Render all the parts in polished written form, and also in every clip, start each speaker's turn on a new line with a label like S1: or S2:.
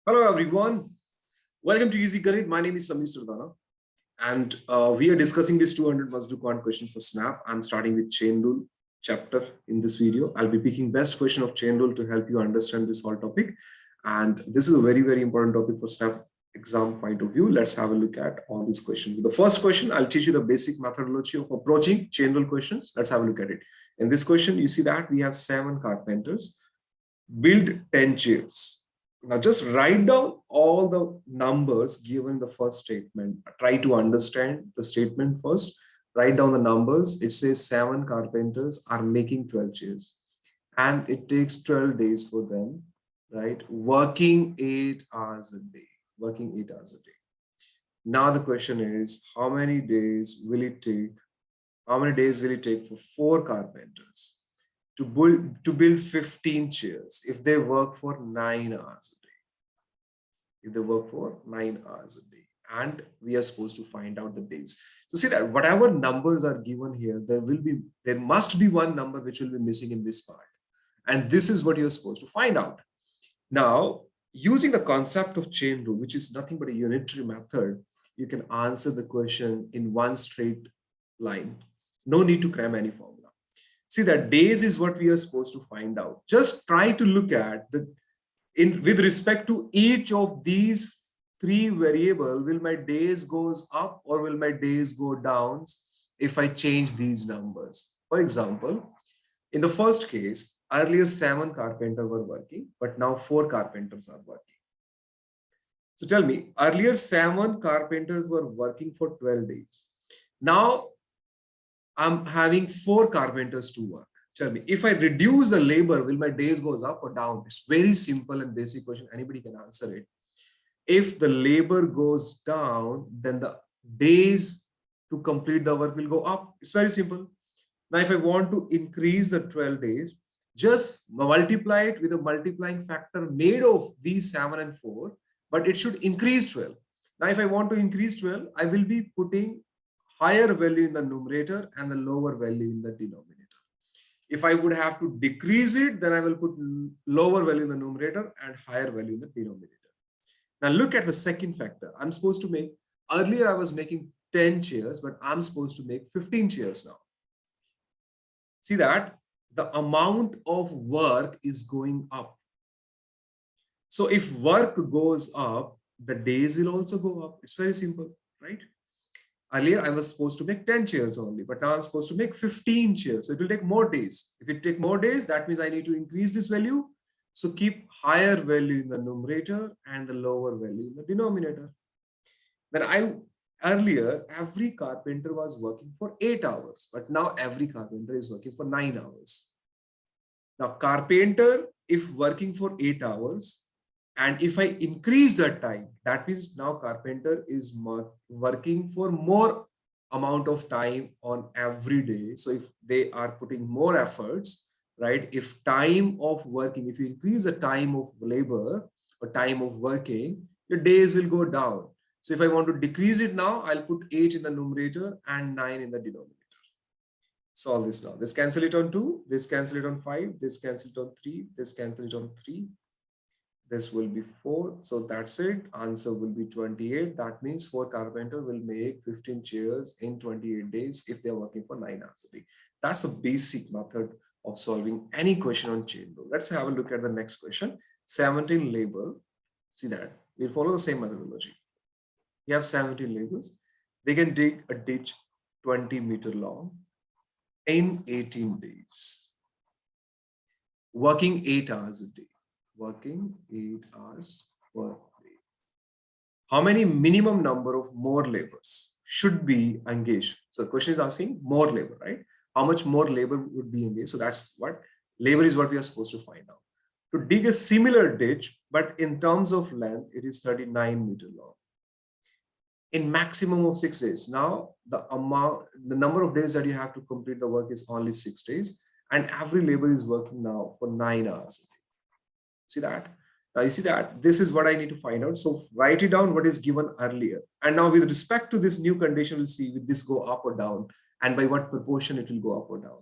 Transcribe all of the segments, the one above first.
S1: Hello everyone, welcome to Easy Garit. My name is Samir Sardana and we are discussing this 200 must do quant question for Snap. I'm starting with chain rule chapter in this video. I'll be picking best question of chain rule to help you understand this whole topic, and this is a very important topic for Snap exam point of view. Let's have a look at all these questions. The first question, I'll teach you the basic methodology of approaching chain rule questions. Let's have a look at it. In this question, you see that we have 7 carpenters, build 10 chairs. Now just write down all the numbers given in the first statement. Try to understand the statement first. Write down the numbers. It says 7 carpenters are making 12 chairs and it takes 12 days for them, right? Working 8 hours a day, working 8 hours a day. Now the question is, how many days will it take? How many days will it take for 4 carpenters to build 15 chairs if they work for 9 hours a day? If they work for 9 hours a day, and we are supposed to find out the days. So see that whatever numbers are given here, there must be one number which will be missing in this part, and this is what you're supposed to find out. Now, using the concept of chain rule, which is nothing but a unitary method, you can answer the question in one straight line. No need to cram any formula. See that days is what we are supposed to find out. Just try to look at with respect to each of these 3 variables, will my days goes up or will my days go down if I change these numbers? For example, in the first case, earlier 7 carpenters were working, but now 4 carpenters are working. So tell me, earlier 7 carpenters were working for 12 days. Now I'm having 4 carpenters to work. Tell me, if I reduce the labor, will my days goes up or down? It's very simple and basic question. Anybody can answer it. If the labor goes down, then the days to complete the work will go up. It's very simple. Now, if I want to increase the 12 days, just multiply it with a multiplying factor made of these 7 and 4, but it should increase 12. Now, if I want to increase 12, I will be putting higher value in the numerator and the lower value in the denominator. If I would have to decrease it, then I will put lower value in the numerator and higher value in the denominator. Now look at the second factor. I'm supposed to make, earlier I was making 10 chairs, but I'm supposed to make 15 chairs now. See that the amount of work is going up. So if work goes up, the days will also go up. It's very simple, right? Earlier, I was supposed to make 10 chairs only, but now I'm supposed to make 15 chairs. So it will take more days. If it take more days, that means I need to increase this value. So keep higher value in the numerator and the lower value in the denominator. Then earlier, every carpenter was working for 8 hours, but now every carpenter is working for 9 hours. Now, carpenter, if working for 8 hours, and if I increase that time, that means now carpenter is working for more amount of time on every day. So if they are putting more efforts, right? If time of working, if you increase the time of labor or time of working, your days will go down. So if I want to decrease it now, I'll put 8 in the numerator and 9 in the denominator. Solve this now. This cancel it on 2, this cancel it on 5, this cancel it on 3, this cancel it on 3. This will be 4. So that's it. Answer will be 28. That means 4 carpenter will make 15 chairs in 28 days if they're working for 9 hours a day. That's a basic method of solving any question on chain rule. Let's have a look at the next question. 17 labor. See that. We'll follow the same methodology. You have 17 laborers. They can dig a ditch 20 meter long in 18 days. Working 8 hours a day. Working 8 hours per day. How many minimum number of more laborers should be engaged? So the question is asking more labor, right? How much more labor would be engaged? So that's what labor is what we are supposed to find out. To dig a similar ditch, but in terms of length, it is 39 meter long. In maximum of 6 days. Now the number of days that you have to complete the work is only 6 days, and every labor is working now for 9 hours a day. See that? Now you see that this is what I need to find out. So write it down what is given earlier. And now with respect to this new condition, we'll see will this go up or down and by what proportion it will go up or down.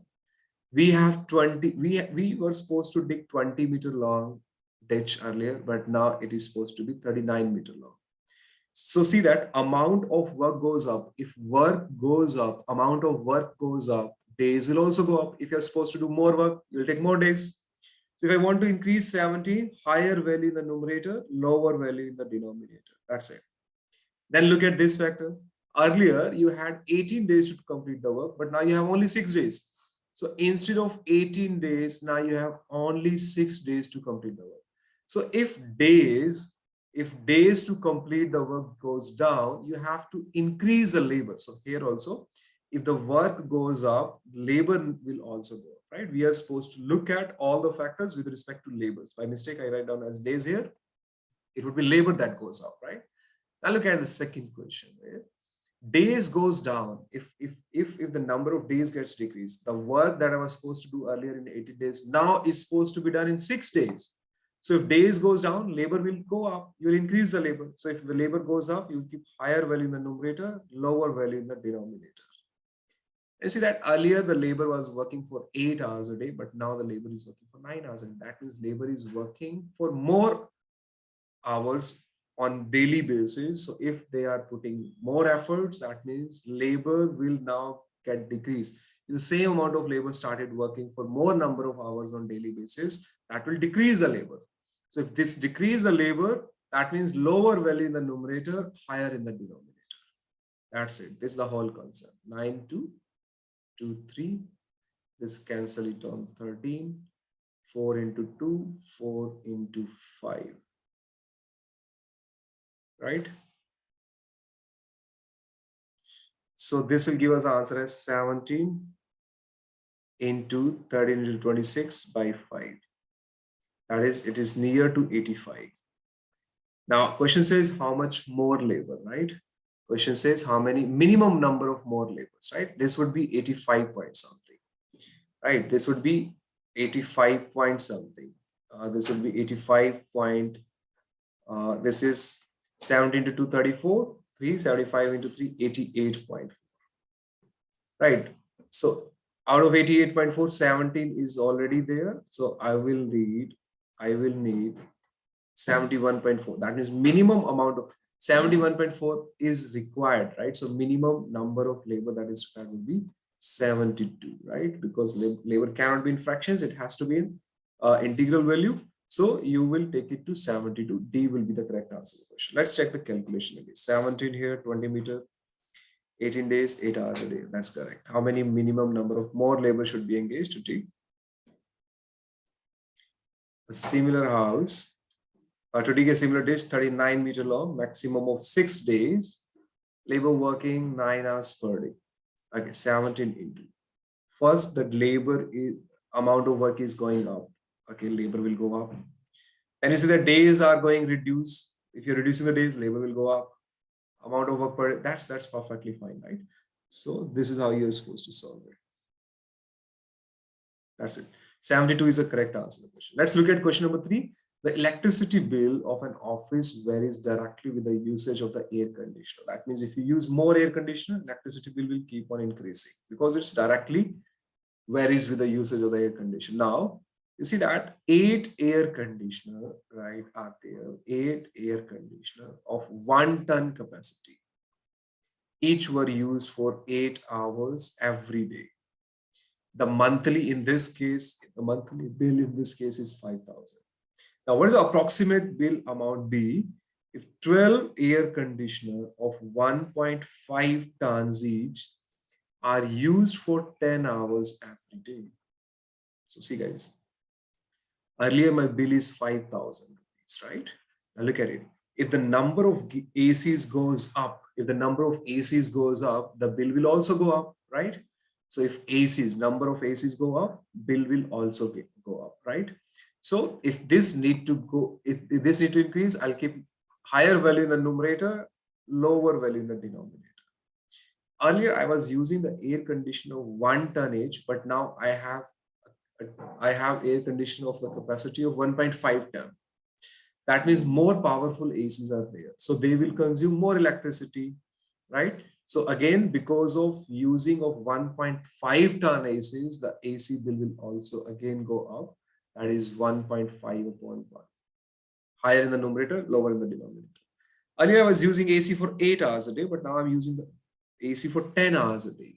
S1: We have 20, we were supposed to dig 20 meter long ditch earlier, but now it is supposed to be 39 meter long. So see that amount of work goes up. If work goes up, amount of work goes up, days will also go up. If you're supposed to do more work, you'll take more days. So if I want to increase 17, higher value in the numerator, lower value in the denominator. That's it. Then look at this factor. Earlier, you had 18 days to complete the work, but now you have only 6 days. So instead of 18 days, now you have only 6 days to complete the work. So if days to complete the work goes down, you have to increase the labor. So here also, if the work goes up, labor will also go up, right? We are supposed to look at all the factors with respect to labor. So by mistake, I write down as days here. It would be labor that goes up, right? Now look at the second question. Right? Days goes down. If the number of days gets decreased, the work that I was supposed to do earlier in 80 days now is supposed to be done in 6 days. So if days goes down, labor will go up. You will increase the labor. So if the labor goes up, you will keep higher value in the numerator, lower value in the denominator. You see that earlier the labor was working for 8 hours a day, but now the labor is working for 9 hours, and that means labor is working for more hours on daily basis. So if they are putting more efforts, that means labor will now get decreased. If the same amount of labor started working for more number of hours on daily basis, that will decrease the labor. So if this decrease the labor, that means lower value in the numerator, higher in the denominator. That's it. This is the whole concept. 9 2 2 3. This cancel it on 13. 4 into 2, 4 into 5. Right? So this will give us the answer as 17 into 13 into 26 by 5. That is, it is near to 85. Now, question says how much more labor, right? Question says how many minimum number of more labors, right? This would be 85 point something, right? This would be 85 point something. This would be 85 point, this is 17 to 234, 375 into 3, 88.4. Right. So out of 88.4, 17 is already there. So I will need 71.4. That means minimum amount of 71.4 is required, right? So minimum number of labor that is required will be 72, right? Because labor cannot be in fractions, it has to be in integral value. So you will take it to 72. D will be the correct answer to the question. Let's check the calculation again. 17 here, 20 meter, 18 days, 8 hours a day. That's correct. How many minimum number of more labor should be engaged to dig a similar house? To dig a similar ditch, 39 meter long, maximum of 6 days, labor working 9 hours per day. Okay, 17 into. First, the labor is, amount of work is going up. Okay, labor will go up. And you see the days are going reduced. If you're reducing the days, labor will go up. Amount of work per day, that's perfectly fine, right? So this is how you're supposed to solve it. That's it. 72 is the correct answer to the question. Let's look at question number 3. The electricity bill of an office varies directly with the usage of the air conditioner. That means if you use more air conditioner, electricity bill will keep on increasing because it's directly varies with the usage of the air conditioner. Now, you see that 8 air conditioner, right, are there, 8 air conditioner of 1 ton capacity. Each were used for 8 hours every day. The monthly in this case, the monthly bill in this case is 5,000. Now, what is the approximate bill amount be if 12 air conditioner of 1.5 tons each are used for 10 hours every day? So see guys, earlier my bill is 5,000 rupees, right? Now look at it. If the number of ACs goes up, the bill will also go up, right? So if number of ACs go up, bill will also go up, right? So if this need to increase, I'll keep higher value in the numerator, lower value in the denominator. Earlier, I was using the air conditioner 1 ton each, but now I have air conditioner of the capacity of 1.5 ton. That means more powerful ACs are there. So they will consume more electricity, right? So again, because of using of 1.5 ton ACs, the AC bill will also again go up. That is 1.5 upon 1. Higher in the numerator, lower in the denominator. Earlier I was using AC for 8 hours a day, but now I'm using the AC for 10 hours a day.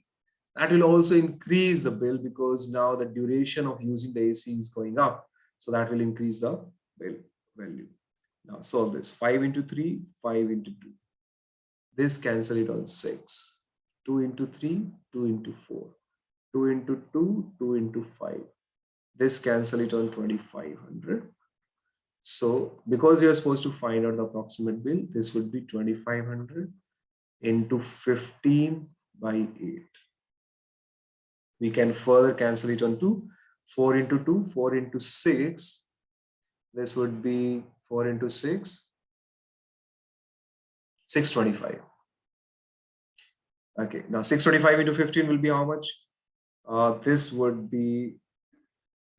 S1: That will also increase the bill because now the duration of using the AC is going up. So that will increase the bill value. Now solve this. 5 into 3, 5 into 2. This cancel it on 6. 2 into 3, 2 into 4. 2 into 2, 2 into 5. This cancel it on 2500. So because you are supposed to find out the approximate bill, this would be 2500 into 15 by 8. We can further cancel it on 2. 4 into 2, 4 into 6. This would be 4 into 6, 625. Okay, now 625 into 15 will be how much? This would be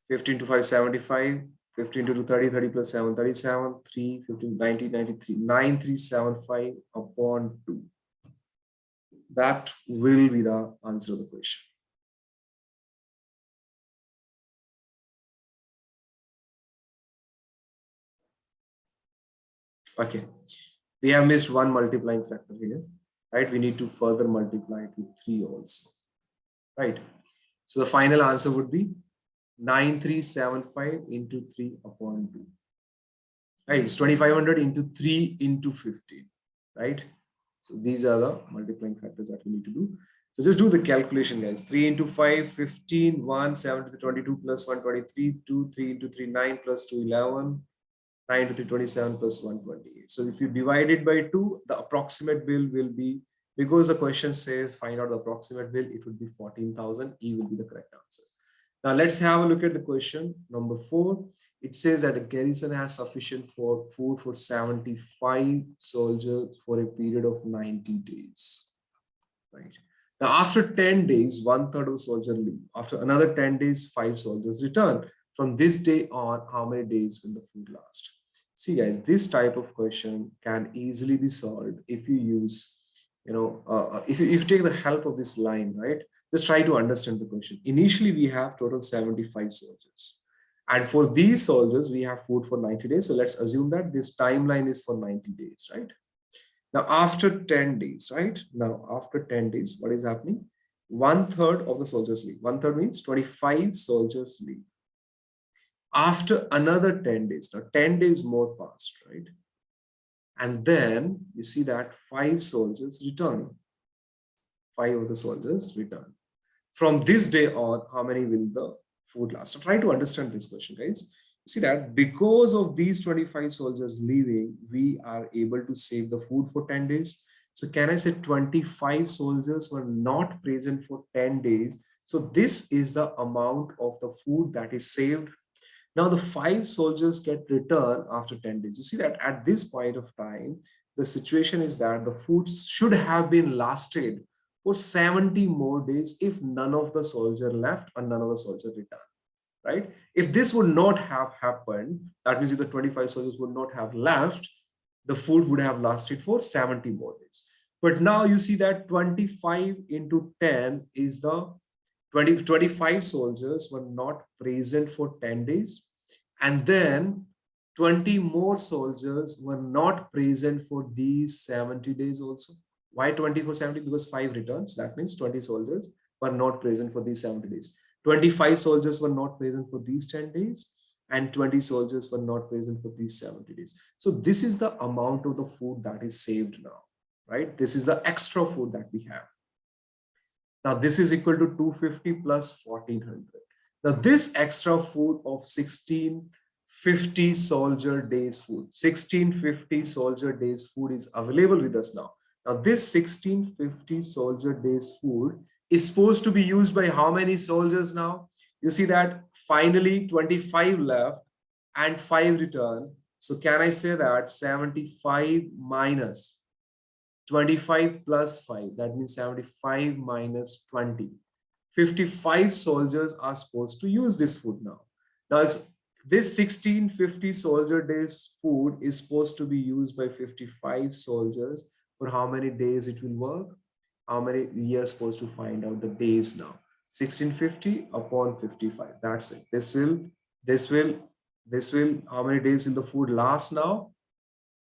S1: 15 to 5, 75. 15 to 2, 30, 30 plus 7, 37, 3, 15, 90, 93, 9375 upon 2. That will be the answer of the question. Okay, we have missed one multiplying factor here, right? We need to further multiply it with 3 also, right? So the final answer would be 9375 into 3 upon 2. Right, it's 2500 into 3 into 15, right? So these are the multiplying factors that we need to do. So just do the calculation, guys. 3 into 5, 15, 1, 7 to the 22 plus 123, 2, 3 into 3, 9 plus 2, 11, 9 to the 27 plus 128. So if you divide it by 2, the approximate bill will be, because the question says find out the approximate bill, it would be 14,000. E will be the correct answer. Now let's have a look at the question number 4. It says that a garrison has sufficient for food for 75 soldiers for a period of 90 days. Right. Now after 10 days, 1/3 of the soldiers leave. After another 10 days, 5 soldiers return. From this day on, how many days will the food last? See guys, this type of question can easily be solved if you use, if you take the help of this line, right? Just try to understand the question. Initially, we have total 75 soldiers. And for these soldiers, we have food for 90 days. So let's assume that this timeline is for 90 days, right? Now, after 10 days, right? Now, after 10 days, what is happening? 1/3 of the soldiers leave. 1/3 means 25 soldiers leave. After another 10 days, now 10 days more passed, right? And then you see that 5 soldiers return. 5 of the soldiers return. From this day on, how many will the food last? So try to understand this question, guys. You see that because of these 25 soldiers leaving, we are able to save the food for 10 days. So can I say 25 soldiers were not present for 10 days? So this is the amount of the food that is saved. Now the 5 soldiers get returned after 10 days. You see that at this point of time, the situation is that the food should have been lasted for 70 more days if none of the soldier left and none of the soldier returned, right? If this would not have happened, that means if the 25 soldiers would not have left, the food would have lasted for 70 more days. But now you see that 25 into 10 is the 25 soldiers were not present for 10 days. And then 20 more soldiers were not present for these 70 days also. Why 20 for 70? Because 5 returns. That means 20 soldiers were not present for these 70 days. 25 soldiers were not present for these 10 days. And 20 soldiers were not present for these 70 days. So this is the amount of the food that is saved now, right? This is the extra food that we have. Now this is equal to 250 plus 1400. Now this extra food of 1650 soldier days food, 1650 soldier days food is available with us now. Now this 1650 soldier days food is supposed to be used by how many soldiers now? You see that finally 25 left and 5 return. So can I say that 75 minus 25 plus 5, that means 75 minus 20. 55 soldiers are supposed to use this food now. Now, if this 1650 soldier days food is supposed to be used by 55 soldiers, for how many days it will work? How many we are supposed to find out the days now? 1650 upon 55. That's it. This will This will, how many days will the food last now?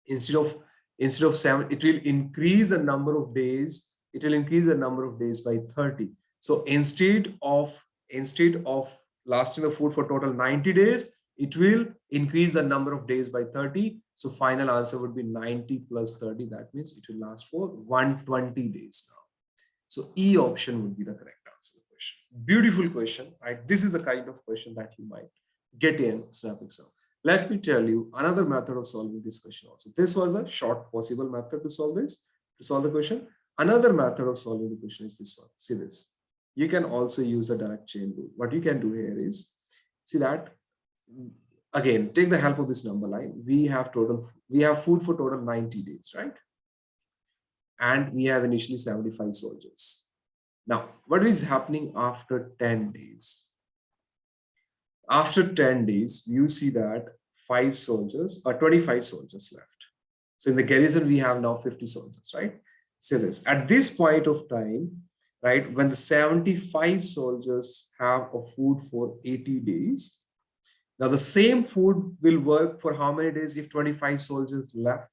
S1: Instead of 7, it will increase the number of days. It will increase the number of days by 30. So instead of lasting the food for total 90 days, it will increase the number of days by 30. So final answer would be 90 plus 30. That means it will last for 120 days now. So E option would be the correct answer to the question. Beautiful question, right? This is the kind of question that you might get in Snap exam. Let me tell you another method of solving this question also. This was a short possible method to solve the question. Another method of solving the question is this one. See this. You can also use a direct chain rule. What you can do here is, see that, again, take the help of this number line. We have food for total 90 days, right? And we have initially 75 soldiers. Now, what is happening after 10 days? After 10 days, you see that 5 soldiers or 25 soldiers left. So in the garrison, we have now 50 soldiers, right? So this, at this point of time, right, when the 75 soldiers have a food for 80 days, now the same food will work for how many days if 25 soldiers left?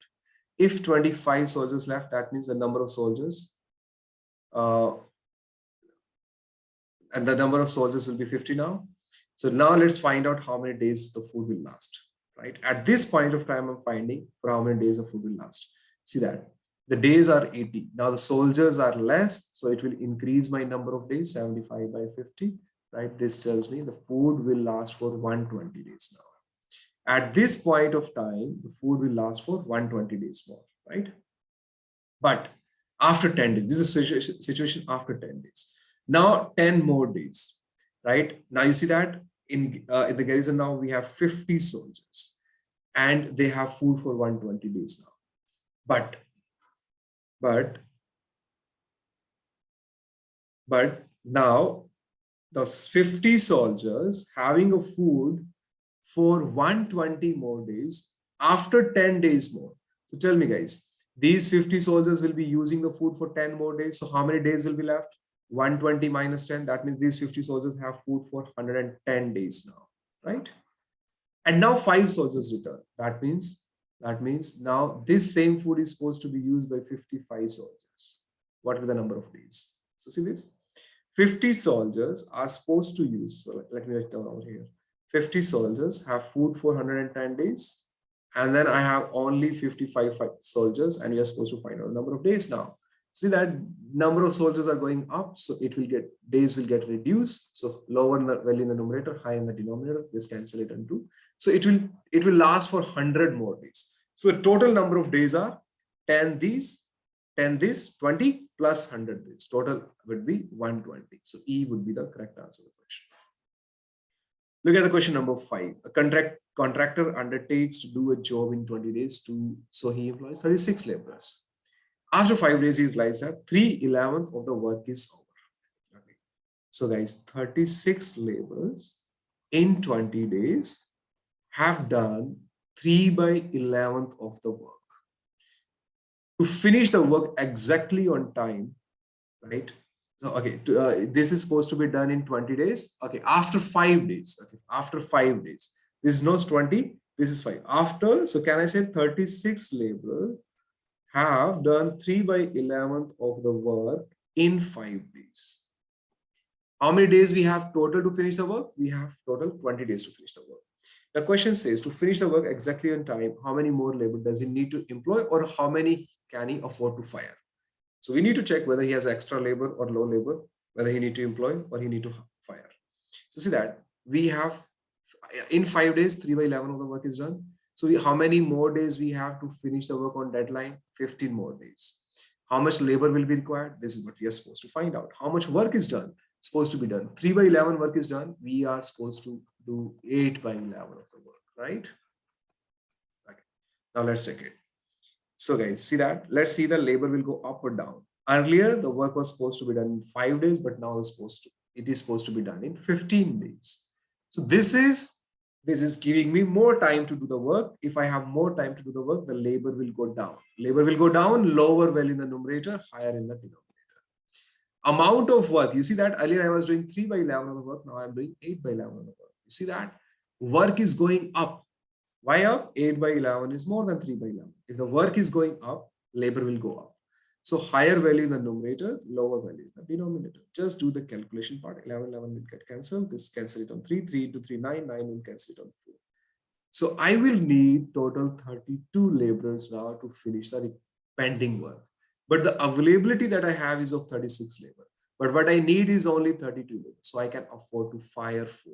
S1: If 25 soldiers left, that means the number of soldiers, and the number of soldiers will be 50 now. So now let's find out how many days the food will last, right? At this point of time, I'm finding for how many days the food will last. See that the days are 80. Now the soldiers are less, so it will increase my number of days, 75 by 50, right? This tells me the food will last for 120 days now. At this point of time, the food will last for 120 days more, right? But after 10 days, this is a situation after 10 days. Now 10 more days, right? Now you see that in the garrison now we have 50 soldiers and they have food for 120 days now. But now those 50 soldiers having a food for 120 more days after 10 days more. So tell me guys, these 50 soldiers will be using the food for 10 more days. So how many days will be left? 120 minus 10. That means these 50 soldiers have food for 110 days now, right? And now 5 soldiers return. That means now this same food is supposed to be used by 55 soldiers. What will be the number of days? So see this, 50 soldiers are supposed to use, so let me write down over here. 50 soldiers have food for 110 days. And then I have only 55 soldiers and we are supposed to find out the number of days now. See that number of soldiers are going up, so days will get reduced. So lower in the value in the numerator, high in the denominator. This cancel it into. So it will last for 100 more days. So the total number of days are 10 this, 20 plus 100 this. Total would be 120. So E would be the correct answer to the question. Look at the question number 5. A contractor undertakes to do a job in 20 days, so he employs 36 laborers. After 5 days, he realized that 3/11 of the work is over. Okay. So guys, 36 laborers in 20 days have done 3/11 of the work. To finish the work exactly on time, right? So, okay, this is supposed to be done in 20 days. Okay, after 5 days, okay, after 5 days, this is not 20, this is 5. After, so can I say 36 laborers have done 3/11 of the work in 5 days. How many days we have total to finish the work? We have total 20 days to finish the work. The question says, to finish the work exactly on time, how many more labor does he need to employ, or how many can he afford to fire? So we need to check whether he has extra labor or low labor, whether he need to employ or he need to fire. So see that we have in 5 days, 3/11 of the work is done. So how many more days we have to finish the work on deadline? 15 more days. How much labor will be required? This is what we are supposed to find out. How much work is done? Supposed to be done. 3/11 work is done. We are supposed to do 8/11 of the work, right? Okay. Now let's check it. So guys, see that? Let's see the labor will go up or down. Earlier, the work was supposed to be done in 5 days, but now it is supposed to be done in 15 days. So this is giving me more time to do the work. If I have more time to do the work, the labor will go down. Labor will go down, lower value in the numerator, higher in the denominator. Amount of work, you see that earlier I was doing 3/11 of the work, now I'm doing 8/11 of the work. You see that? Work is going up. Why up? 8 by 11 is more than 3 by 11. If the work is going up, labor will go up. So higher value in the numerator, lower value in the denominator. Just do the calculation part. 11 will get cancelled. This cancel it on 3, 3 into 3, 9 will cancel it on 4. So I will need total 32 laborers now to finish the pending work. But the availability that I have is of 36 labor. But what I need is only 32 labor. So I can afford to fire 4,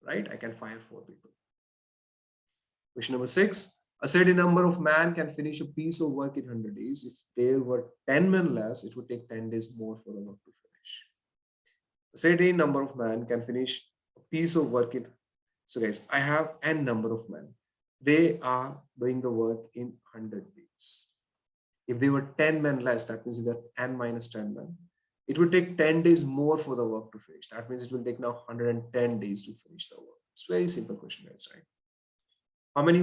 S1: right? I can fire 4 people. Question number 6. A certain number of men can finish a piece of work in 100 days. If there were 10 men less, it would take 10 days more for the work to finish. A certain number of men can finish a piece of work in. So guys, I have n number of men. They are doing the work in 100 days. If there were 10 men less, that means that n minus 10 men. It would take 10 days more for the work to finish. That means it will take now 110 days to finish the work. It's a very simple question, guys, right? How many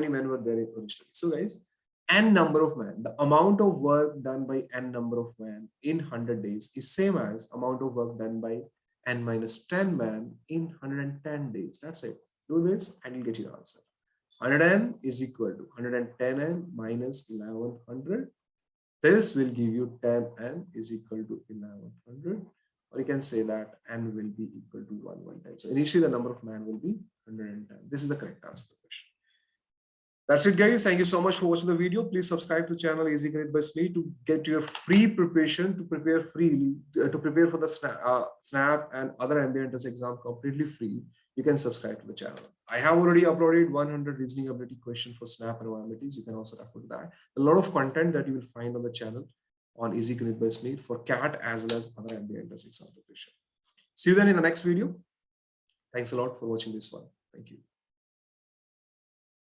S1: men were there originally? So guys, n number of men, the amount of work done by n number of men in 100 days is same as amount of work done by n minus 10 men in 110 days. That's it. Do this and you'll get your answer. 100n is equal to 110n minus 1100. This will give you 10n is equal to 1100. Or you can say that n will be equal to 110. So initially the number of man will be 110. This is the correct answer to the question. That's it, guys. Thank you so much for watching the video. Please subscribe to the channel Easy Grid by Smee to get your free preparation to prepare freely to prepare for the SNAP and other ambient test exam completely free. You can subscribe to the channel. I have already uploaded 100 reasoning ability questions for SNAP and OMTs. You can also refer to that. A lot of content that you will find on the channel on Easy Grid by Smee for CAT as well as other ambient test exam preparation. See you then in the next video. Thanks a lot for watching this one. Thank you.